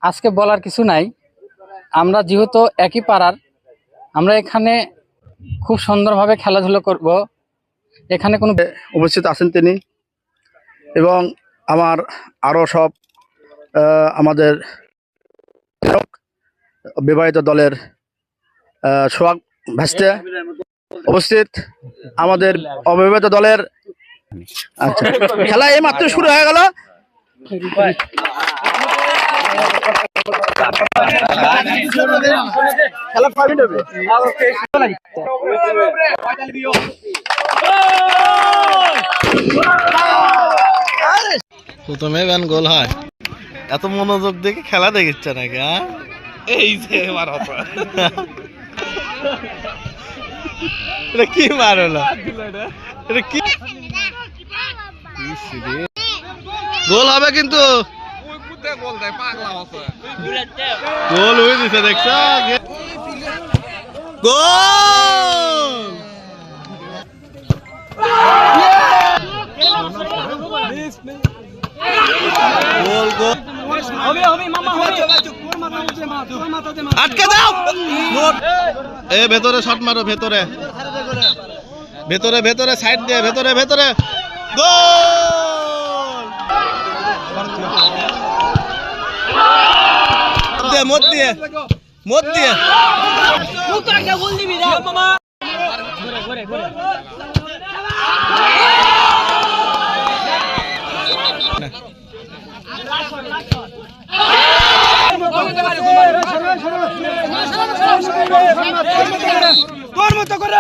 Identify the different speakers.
Speaker 1: আজকে বলার কিছু নাই। আমরা যেহেতু একই পাড়ার, আমরা এখানে খুব সুন্দরভাবে খেলাধুলা করব। এখানে কোনো
Speaker 2: উপস্থিত আছেন তিনি এবং আমার আরও সব আমাদের বিবাহিত দলের সোহাগ ভাসতে উপস্থিত, আমাদের অবিবাহিত দলের। আচ্ছা, খেলা এই মাত্র শুরু হয়ে গেল। খেলা 5 মিনিট হবে।
Speaker 3: প্রথমে ব্যান গোল হয়, এত মনোযোগ দেখে খেলা দেখিচ্ছে নাকি? এই যে মার এটা কি মার হলো? এটা কি গোল হবে? কিন্তু গোল হয়ে দিছে, দেখছ? গোল! গোল গোল আটকে দাও। এ ভেতরে শট মারো, ভেতরে ভেতরে ভেতরে সাইড দিয়ে, ভেতরে ভেতরে। গোল! মত দিয়ে মত দিয়ে তোর মতো করে